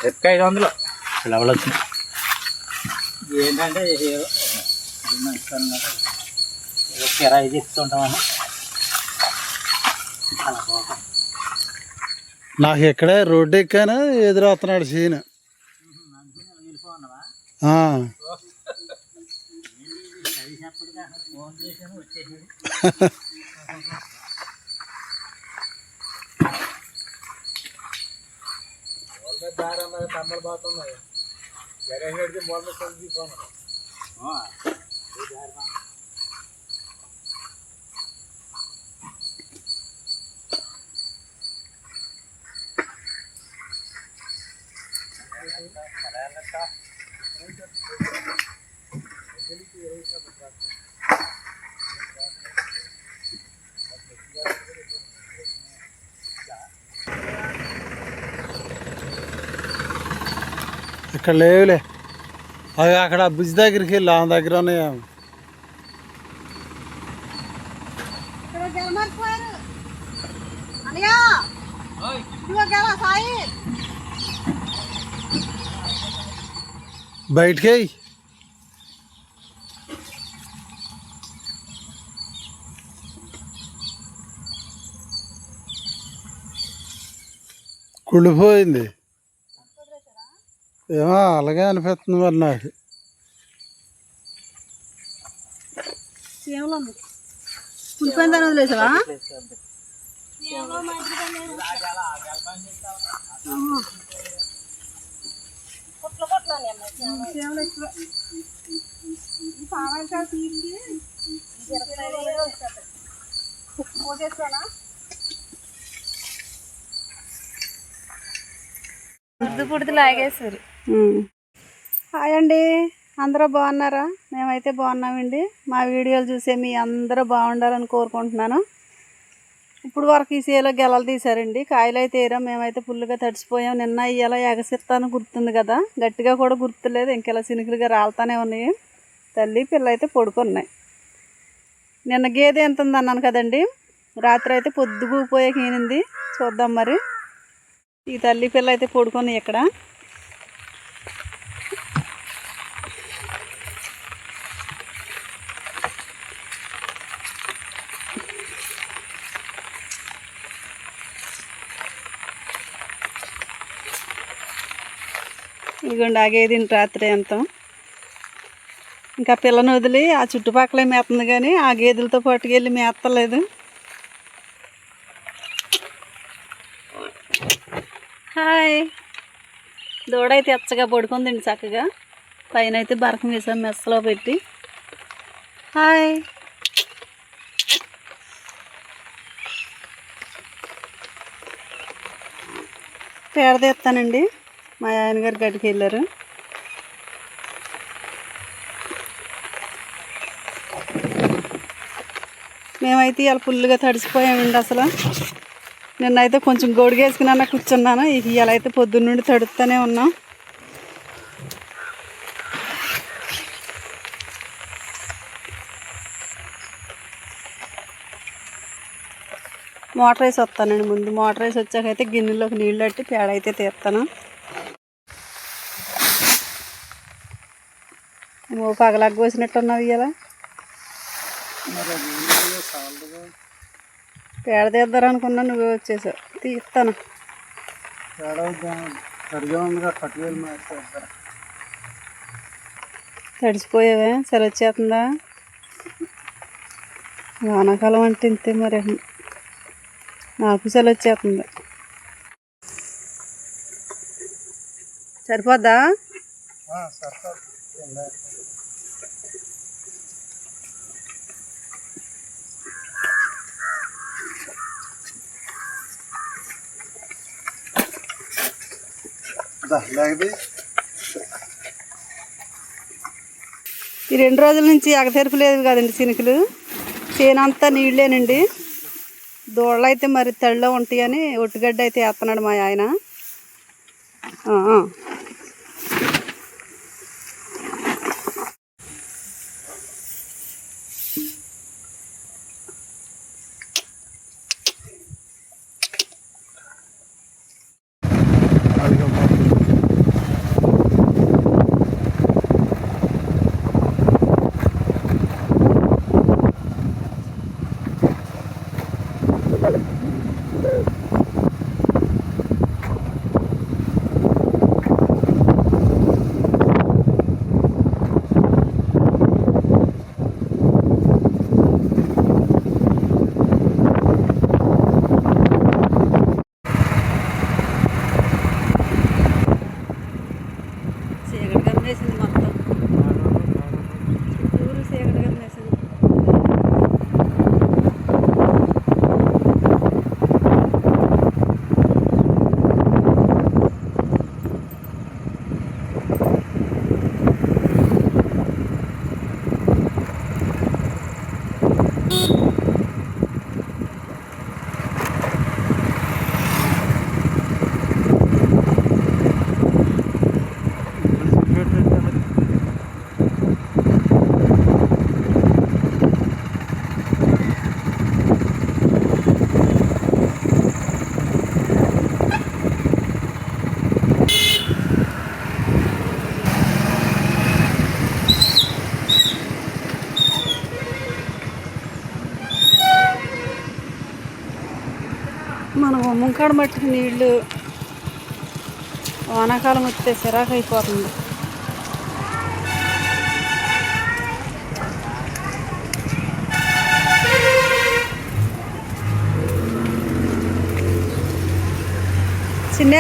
చెక్క 500 లెవెల్ వచ్చింది. ఏంటంటే కిరాయి చెప్తుంటామని నాకు ఎక్కడే రోడ్డు ఎక్కాను ఎదురవుతున్నాడు సీన్. తమ్మలు బాగుతున్నాయి జగన్కి మొదలు తీసుకున్నాను. ఇక్కడ లేవులే, అవి అక్కడ బ్రిడ్జ్ దగ్గరికి వెళ్ళి ఆ దగ్గర ఉన్నాయా. బయటికి కుళ్ళిపోయింది ఏమో, అలాగే అనిపిస్తుంది మరి నాకు. వదిలేసావా? పుడితే లాగేసారు. హాయ్ అండి, అందరూ బాగున్నారా? మేమైతే బాగున్నామండి. మా వీడియోలు చూసే మీ అందరూ బాగుండాలని కోరుకుంటున్నాను. ఇప్పుడు వరకు ఈ సేలో గెలలు తీసారండి, కాయలు అయితే ఏరా. మేమైతే ఫుల్గా తడిసిపోయాం. నిన్న ఇలా ఎగసిస్తాను గుర్తుంది కదా, గట్టిగా కూడా గుర్తులేదు. ఇంకెలా చినుకులుగా రాలుతానే ఉన్నాయి. తల్లి పిల్ల అయితే పడుకున్నాయి. నిన్న గేదె ఎంత ఉంది అన్నాను కదండి, రాత్రి అయితే పొద్దుగుపోయాక ఈనింది. చూద్దాం మరి. ఈ తల్లి పిల్ల అయితే పడుకున్నాయి ఇక్కడ. ఇదిగోండి ఆగేది రాత్రి ఎంత. ఇంకా పిల్లని వదిలి ఆ చుట్టుపక్కలే మేస్తుంది, కానీ ఆ గేదెలతో పట్టుకెళ్ళి మేస్తలేదు. హాయ్, దూడైతే ఎచ్చగా పడుకుందండి చక్కగా. పైన అయితే బరకం వేసాం మెස්සలో పెట్టి. హాయ్, పేడ తీస్తానండి. మా ఆయన గారు గడికి వెళ్ళారు. మేమైతే ఇవాళ ఫుల్గా తడిసిపోయామండి. అసలు నిన్నైతే కొంచెం గొడుగేసుకున్నా కూర్చున్నాను. ఇవాళ అయితే పొద్దున్న నుండి తడుస్తూనే ఉన్నాం. మోటార్ వేసి వస్తానండి ముందు. మోటార్ వేసి వచ్చాకైతే గిన్నెలోకి నీళ్ళు కట్టి పేడ అయితే తీస్తాను. పగలగా కోసినట్టున్నావు ఇవాళ. పేడ తీద్దారు అనుకున్నా, నువ్వే వచ్చేసావు. తీస్తాను. తడిసిపోయావే, సరే వచ్చేస్తుందా? వానాకాలం అంటే ఇంతే మరి. నాకు సెలవు వచ్చేస్తుంది. సరిపోద్దా? ఈ 2 రోజుల నుంచి ఎగతెరుపు లేదు కదండి చినుకులు. చేనంతా నీళ్ళేనండి. దూడలు అయితే మరి తడిలో ఉంటాయని ఒట్టుగడ్డ అయితే వేస్తున్నాడు మా ఆయన. మనం ముంకాడ మట్టికి నీళ్ళు వానాకాలం వస్తే చిరాకు అయిపోతుంది. చిన్న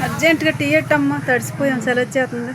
అర్జెంటుగా టీ ఎట్టమ్మా, తడిసిపోయాం, సెలవు వచ్చేస్తుంది.